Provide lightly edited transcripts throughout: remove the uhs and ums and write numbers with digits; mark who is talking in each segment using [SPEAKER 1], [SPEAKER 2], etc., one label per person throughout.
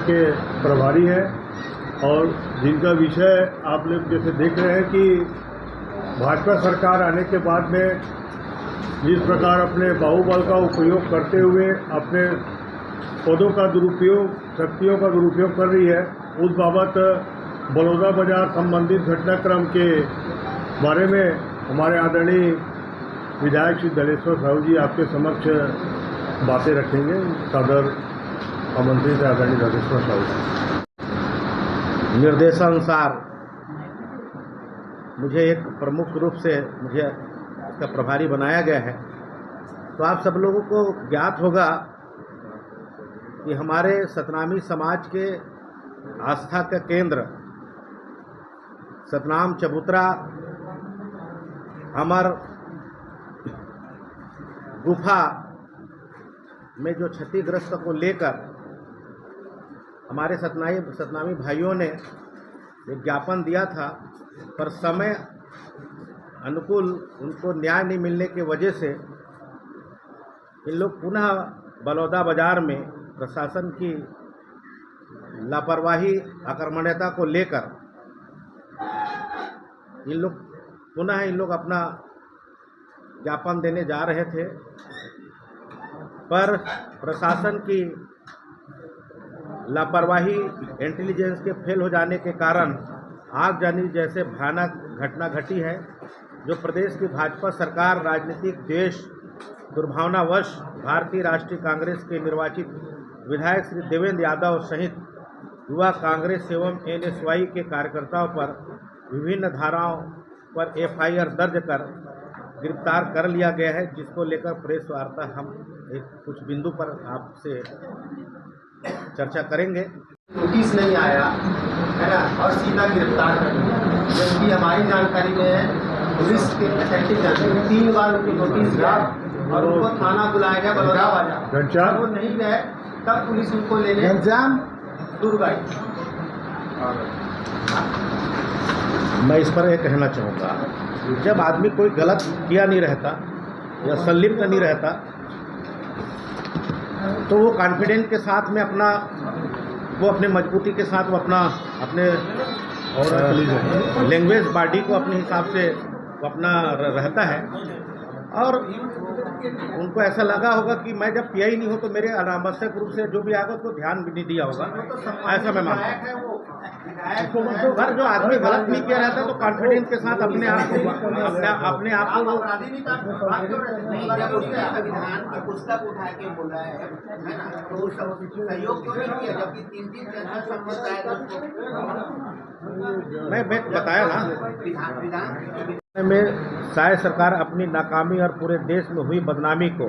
[SPEAKER 1] के प्रभारी हैं और जिनका विषय आप लोग जैसे देख रहे हैं कि भाजपा सरकार आने के बाद में जिस प्रकार अपने बाहुबल का उपयोग करते हुए अपने पदों का दुरुपयोग, शक्तियों का दुरुपयोग कर रही है, उस बाबत बलौदा बाजार संबंधित घटनाक्रम के बारे में हमारे आदरणीय विधायक श्री दलेश्वर साहू जी आपके समक्ष बातें रखेंगे। सदर आमंत्रित आदरणीय दलेश्वर साहू जी।
[SPEAKER 2] निर्देशानुसार मुझे एक प्रमुख रूप से मुझे इसका प्रभारी बनाया गया है। तो आप सब लोगों को ज्ञात होगा कि हमारे सतनामी समाज के आस्था का केंद्र सतनाम चबूतरा अमर गुफा में जो क्षतिग्रस्त को लेकर हमारे सतनामी भाइयों ने एक ज्ञापन दिया था, पर समय अनुकूल उनको न्याय नहीं मिलने की वजह से इन लोग पुनः बलौदा बाजार में प्रशासन की लापरवाही, अकर्मण्यता को लेकर इन लोग अपना ज्ञापन देने जा रहे थे, पर प्रशासन की लापरवाही, इंटेलिजेंस के फेल हो जाने के कारण आगजनी जैसे भयानक घटना घटी है, जो प्रदेश की भाजपा सरकार राजनीतिक द्वेष, दुर्भावनावश भारतीय राष्ट्रीय कांग्रेस के निर्वाचित विधायक श्री देवेंद्र यादव सहित युवा कांग्रेस एवं एनएसवाई के कार्यकर्ताओं पर विभिन्न धाराओं पर एफआईआर दर्ज कर गिरफ्तार कर लिया गया है, जिसको लेकर प्रेस वार्ता हम कुछ बिंदु पर आपसे चर्चा करेंगे।
[SPEAKER 3] नोटिस नहीं आया है ना, और सीधा गिरफ्तार कर लिया, जबकि हमारी जानकारी में है, पुलिस के एफेक्टिव जानकारी 3 बार उनकी नोटिस गया और उनको थाना बुलाया गया बलौदा बाजार, वो नहीं गए, तब पुलिस उनको लेने दूर गई।
[SPEAKER 2] मैं इस पर यह कहना चाहूँगा, जब आदमी कोई गलत किया नहीं रहता या संलिप्त नहीं रहता, तो वो कॉन्फिडेंस के साथ में अपने मजबूती के साथ वो अपने और लैंग्वेज बॉडी को अपने हिसाब से वो अपना रहता है। और उनको ऐसा लगा होगा कि मैं जब पिया ही नहीं हूँ तो मेरे अनावश्यक रूप से जो भी आएगा उसको ध्यान भी नहीं दिया होगा, ऐसा मैं मानता हूँ। अगर जो आदमी गलत नहीं किया रहता तो कॉन्फिडेंस के साथ अपने आप को
[SPEAKER 3] संविधान की पुस्तक उठा के बोला है ना, तो सहयोग क्यों नहीं किया, जबकि 3
[SPEAKER 2] मैं बताया ना में शायद सरकार अपनी नाकामी और पूरे देश में हुई बदनामी को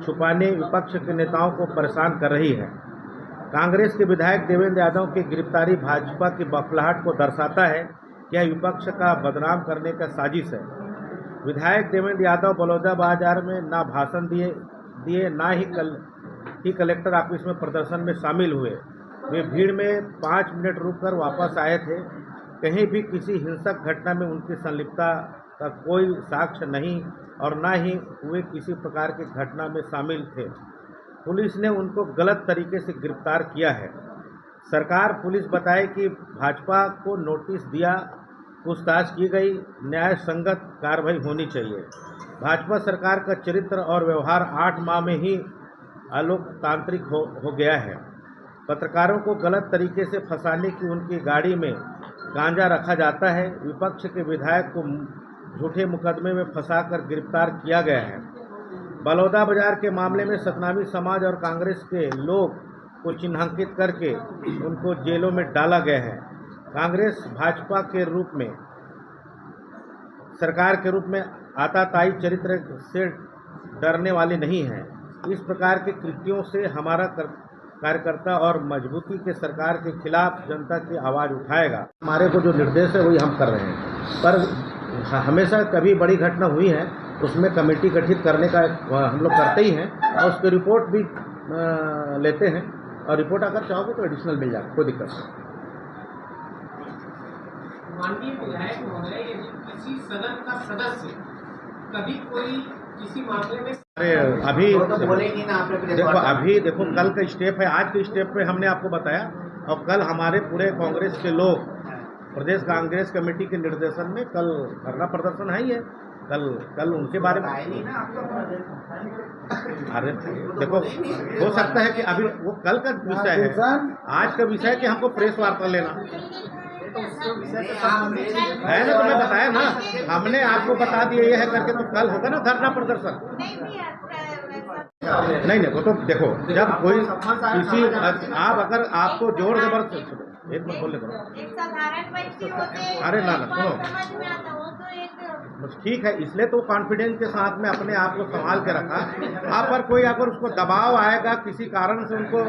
[SPEAKER 2] छुपाने विपक्ष के नेताओं को परेशान कर रही है। कांग्रेस के विधायक देवेंद्र यादव की गिरफ्तारी भाजपा की बौखलाहट को दर्शाता है कि यह विपक्ष का बदनाम करने का साजिश है। विधायक देवेंद्र यादव बलौदा बाजार में ना भाषण दिए ना ही कलेक्टर ऑफिस में प्रदर्शन में शामिल हुए। वे भीड़ में 5 मिनट रुककर वापस आए थे। कहीं भी किसी हिंसक घटना में उनकी संलिप्तता का कोई साक्ष्य नहीं और न ही वे किसी प्रकार की घटना में शामिल थे। पुलिस ने उनको गलत तरीके से गिरफ्तार किया है। सरकार पुलिस बताए कि भाजपा को नोटिस दिया, पूछताछ की गई, न्याय संगत कार्रवाई होनी चाहिए। भाजपा सरकार का चरित्र और व्यवहार 8 माह में ही अलोकतांत्रिक हो गया है। पत्रकारों को गलत तरीके से फंसाने की उनकी गाड़ी में गांजा रखा जाता है। विपक्ष के विधायक को झूठे मुकदमे में फंसाकर गिरफ्तार किया गया है। बलौदा बाजार के मामले में सतनामी समाज और कांग्रेस के लोग को चिन्हांकित करके उनको जेलों में डाला गया है। कांग्रेस भाजपा के रूप में, सरकार के रूप में आताताई चरित्र से डरने वाली नहीं है। इस प्रकार के कृत्यों से हमारा कार्यकर्ता और मजबूती के सरकार के खिलाफ जनता की आवाज़ उठाएगा। हमारे को जो निर्देश है वही हम कर रहे हैं, पर हमेशा कभी बड़ी घटना हुई है उसमें कमेटी गठित करने का हम लोग करते ही हैं और उसकी रिपोर्ट भी लेते हैं, और रिपोर्ट अगर चाहोगे तो एडिशनल मिल जाएगा, कोई दिक्कत नहीं।
[SPEAKER 4] माननीय विधायक महोदय, यदि किसी सदन का सदस्य कभी कोई
[SPEAKER 3] किसी मामले में
[SPEAKER 2] अरे अभी
[SPEAKER 3] वो तो बोलेंगे ना, आप लोग प्रेस
[SPEAKER 2] देखो,
[SPEAKER 3] वार्ता।
[SPEAKER 2] अभी देखो, कल का स्टेप है, आज के स्टेप पे हमने आपको बताया, और कल हमारे पूरे कांग्रेस के लोग, प्रदेश कांग्रेस कमेटी के निर्देशन में कल धरना प्रदर्शन है ही है। कल उनके बारे में अरे देखो, हो सकता है कि अभी वो कल का विषय है, आज का विषय है कि हमको प्रेस वार्ता लेना है ना। तो मैं बताया ना, हमने आपको बता दिया ये है करके, तो कल होगा ना धरना प्रदर्शन। नहीं, वो तो देखो, जब कोई किसी आप अगर आपको जोर जबरदस्त एक मिनट बोलने दो।
[SPEAKER 4] एक साधारण व्यक्ति होते,
[SPEAKER 2] अरे ना, सुनो।
[SPEAKER 4] समझ में आता, वो तो एक
[SPEAKER 2] बस ठीक है, इसलिए तो कॉन्फिडेंस के साथ में अपने आप को संभाल के रखा। आप पर कोई अगर उसको दबाव आएगा, किसी कारण से उनको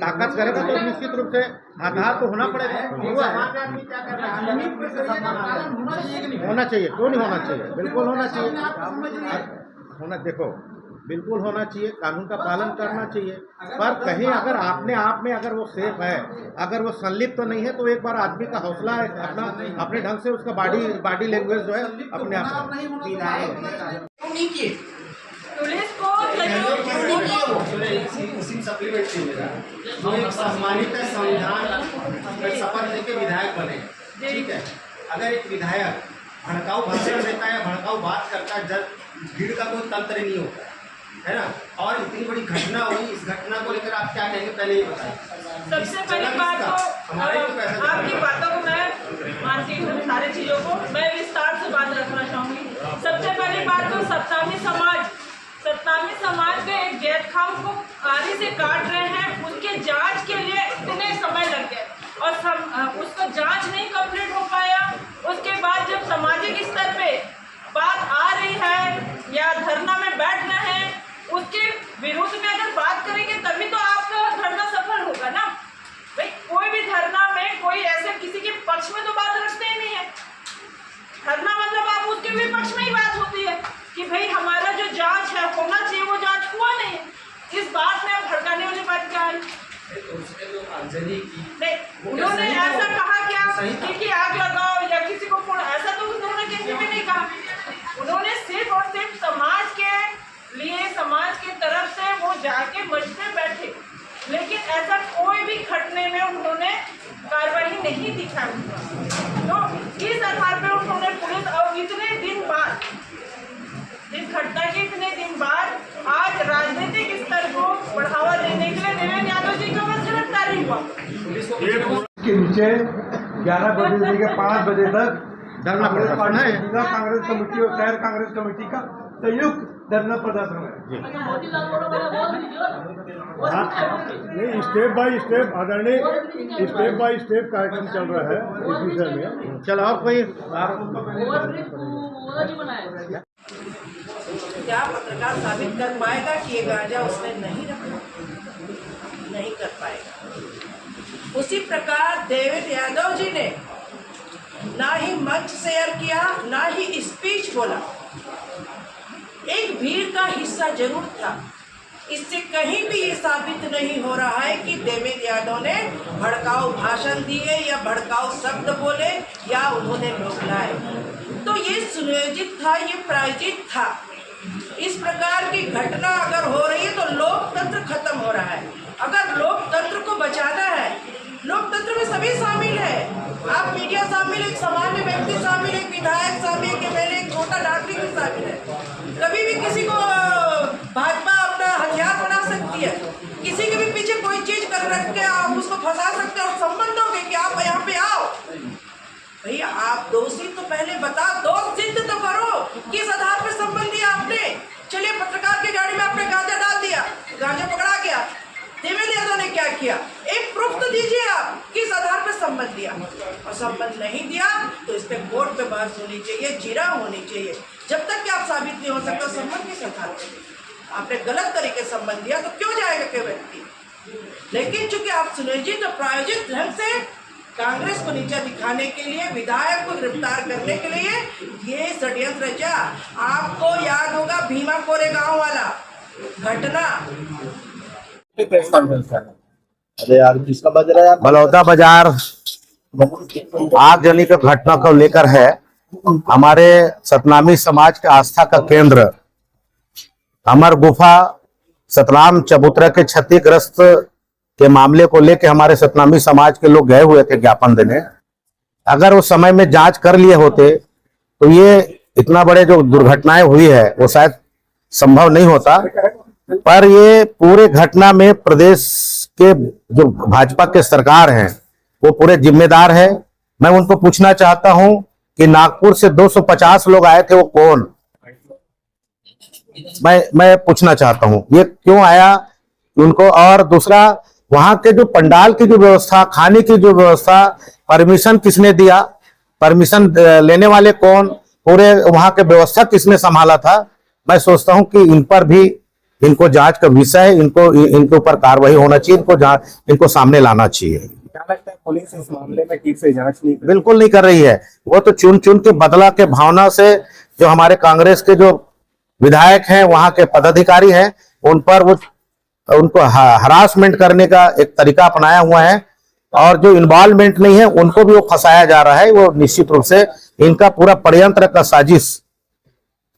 [SPEAKER 2] ताकत करेगा, तो निश्चित रूप से आधार तो होना पड़ेगा।
[SPEAKER 3] सामान्य आदमी क्या कर रहा है?
[SPEAKER 2] होना चाहिए, क्यों नहीं होना चाहिए, बिल्कुल होना चाहिए, देखो बिल्कुल होना चाहिए, कानून का पालन करना चाहिए। पर कहीं अगर अपने आप में अगर वो सेफ है, अगर वो संलिप्त तो नहीं है, तो एक बार आदमी का हौसला है अपने ढंग से उसका बॉडी लैंग्वेज जो है अपने आप
[SPEAKER 4] पुलिस को
[SPEAKER 3] जो एक सम्मानित संविधान शपथ लेके विधायक बने, ठीक है। अगर एक विधायक भड़काऊ भाषण देता है, भड़काऊ बात करता है, जब भीड़ का कोई तंत्र नहीं होता है ना, और इतनी बड़ी घटना हुई, इस घटना को लेकर आप क्या कहेंगे, पहले ये बताइए।
[SPEAKER 5] सबसे पहली बात तो आपकी बातों को मैं मानती हूँ, सारी चीज़ों को मैं विस्तार से बात रखना चाहूँगी। सबसे पहली बात तो सत्तावी समाज के एक जैद खान को आरी से काट रहे हैं, उसके जांच के लिए इतने समय लग गए और उसका जांच नहीं कंप्लीट हो पाया। उसके बाद जब सामाजिक स्तर पे बात आ रही है या धरना में बैठना है, उसके विरुद्ध में अगर बात करेंगे तभी तो आपका धरना सफल होगा ना। भाई कोई भी धरना में कोई ऐसे किसी के पक्ष में तो बात रखते ही नहीं है। धरना मतलब आप उसके भी पक्ष में ही बात होती है कि भाई हमारा जो जांच है होना चाहिए, वो जांच हुआ नहीं। इस बात में आप भड़काने वाली बात क्या है? नहीं, उन्होंने ऐसा कहा क्या कि आग लगाओ या किसी को फोड़, ऐसा तो उन्होंने किसी भी नहीं कहा। उन्होंने सिर्फ और सिर्फ समाज के लिए, समाज की तरफ से वो जाके मंच पे बैठे, लेकिन ऐसा कोई भी घटने में उन्होंने कार्रवाई नहीं दिखाई। तो इस आधार पर उन्होंने पुलिस और इतने दिन बाद, इस घटना के इतने दिन बाद आज राजनीतिक स्तर को बढ़ावा देने के लिए देवेंद्र यादव जी का बस गिरफ्तारी हुआ।
[SPEAKER 6] के नीचे 11 बजे से लेकर 5 बजे तक
[SPEAKER 2] धरना प्रदर्शन है।
[SPEAKER 6] जिला कांग्रेस कमेटी और शहर कांग्रेस कमेटी का संयुक्त धरना प्रदर्शन है।
[SPEAKER 1] नहीं, स्टेप बाय स्टेप आदरणीय, स्टेप बाय स्टेप कार्यक्रम चल रहा है इस विषय में।
[SPEAKER 2] चलो और कोई
[SPEAKER 5] क्या पत्रकार साबित कर पाएगा कि ये गांजा उसने नहीं रखा? नहीं कर पाएगा। उसी प्रकार देवेंद्र यादव जी ने ना ही मंच शेयर किया, ना ही स्पीच बोला। एक भीड़ का हिस्सा जरूर था। इससे कहीं भी ये साबित नहीं हो रहा है कि देवेंद्र यादव ने भड़काऊ भाषण दिए या भड़काऊ शब्द बोले या उन्होंने लोग लाए। तो ये सुनियोजित था, ये प्रायोजित था। इस प्रकार की घटना अगर हो रही है तो लोकतंत्र खत्म हो रहा है। अगर लोकतंत्र को बचाना है, लोकतंत्र में सभी शामिल है। आप मीडिया शामिल, एक सामान्य व्यक्ति शामिल, एक विधायक शामिल, एक एमएलए, एक छोटा नागरिक भी शामिल है। कभी भी किसी को भाजपा अपना हथियार बना सकती है, किसी के भी पीछे कोई चीज कर रख के आप उसको फंसा सकते हो। संबंध हो गए कि आप यहाँ पे आओ, भैया आप दोषी तो पहले बताओ, दोष सिद्ध तो करो, किस आधार पर संबंध दिया आपने। चलिए पत्रकार की गाड़ी में आपने गांजा डाल दिया, गांजा पकड़ा गया, देवेंद्र यादव ने क्या किया, एक प्रूफ तो दीजिए आप किस आधार पर संबंध दिया। और संबंध नहीं दिया तो इस पे कोर्ट पे बहस होनी चाहिए, जिरा होनी चाहिए। जब तक कि आप साबित नहीं हो सकता संबंध किस आधार पर। आपने गलत तरीके संबंध दिया तो क्यों जाएगा कोई व्यक्ति। लेकिन चूंकि आप सुनियोजित और प्रायोजित ढंग से कांग्रेस को नीचा दिखाने के लिए, विधायक को गिरफ्तार करने के लिए ये षड्यंत्र रचा। आपको याद होगा भीमा कोरेगांव वाला घटना,
[SPEAKER 7] अरे यार किसका बज रहा है?
[SPEAKER 8] बलौदा बाजार आगजनी की घटना को लेकर है हमारे सतनामी समाज के आस्था का केंद्र अमर गुफा सतनाम चबूतरा के क्षतिग्रस्त के मामले को लेकर हमारे सतनामी समाज के लोग गए हुए थे ज्ञापन देने। अगर उस समय में जांच कर लिए होते तो ये इतना बड़े जो दुर्घटनाएं हुई है वो शायद संभव नहीं होता। पर ये पूरे घटना में प्रदेश के जो भाजपा के सरकार हैं वो पूरे जिम्मेदार है। मैं उनको पूछना चाहता हूं कि नागपुर से 250 लोग आए थे, वो कौन? मैं पूछना चाहता हूं ये क्यों आया उनको। और दूसरा, वहां के जो पंडाल की जो व्यवस्था, खाने की जो व्यवस्था, परमिशन किसने दिया, परमिशन लेने वाले कौन, पूरे वहां के व्यवस्था किसने संभाला था? मैं सोचता हूं कि इन पर भी इनको जांच का विषय है, इनके ऊपर कार्रवाई होना चाहिए, इनको सामने लाना चाहिए।
[SPEAKER 9] क्या लगता है पुलिस इस मामले में ठीक से जांच नहीं
[SPEAKER 8] बिल्कुल नहीं कर रही है। वो तो चुन चुन के बदला के भावना से जो हमारे कांग्रेस के जो विधायक हैं, वहां के पदाधिकारी हैं, उन पर वो उनको हरासमेंट करने का एक तरीका अपनाया हुआ है। और जो इन्वॉल्वमेंट नहीं है उनको भी वो फंसाया जा रहा है। वो निश्चित रूप से इनका पूरा षड्यंत्र का साजिश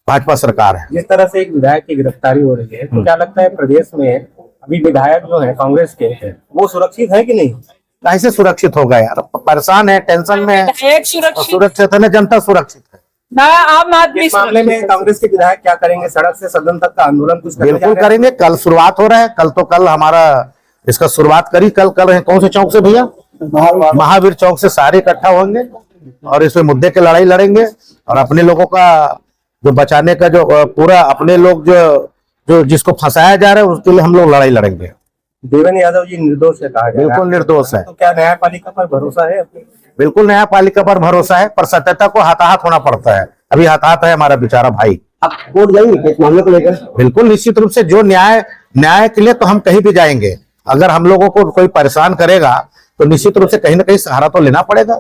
[SPEAKER 8] भाजपा सरकार है।
[SPEAKER 9] जिस तरह से एक विधायक की गिरफ्तारी हो रही है, तो क्या लगता है प्रदेश में अभी विधायक जो है कांग्रेस के वो सुरक्षित है कि नहीं?
[SPEAKER 8] कैसे सुरक्षित होगा यार? परेशान है, टेंशन में है। सुरक्षित है ना, जनता सुरक्षित है
[SPEAKER 10] ना। आम आदमी
[SPEAKER 9] इस मामले में कांग्रेस के विधायक क्या करेंगे? सड़क से सदन तक का आंदोलन कुछ
[SPEAKER 8] बिल्कुल करेंगे। कल शुरुआत हो रहा है। कल हमारा इसका शुरुआत करी। कल कौन से चौक से भैया? महावीर चौक से सारे इकट्ठा होंगे और इसमें मुद्दे की लड़ाई लड़ेंगे। और अपने लोगों का जो बचाने का जो पूरा अपने लोग जो जिसको फंसाया जा रहा है उसके लिए हम लोग लड़ाई लड़ेंगे।
[SPEAKER 9] देवेंद्र यादव जी निर्दोष है कहा जा रहा है।
[SPEAKER 8] बिल्कुल निर्दोष है।
[SPEAKER 9] तो क्या न्यायपालिका पर भरोसा है?
[SPEAKER 8] बिल्कुल न्यायपालिका पर भरोसा है, पर सत्यता को हताहत होना पड़ता है। अभी हताहत है हमारा बेचारा भाई।
[SPEAKER 9] आप कोर्ट जाएंगे इस मामले को लेकर?
[SPEAKER 8] बिल्कुल, निश्चित रूप से जो न्याय के लिए तो हम कहीं भी जाएंगे। अगर हम लोगों को कोई परेशान करेगा तो निश्चित रूप से कहीं ना कहीं सहारा तो लेना पड़ेगा।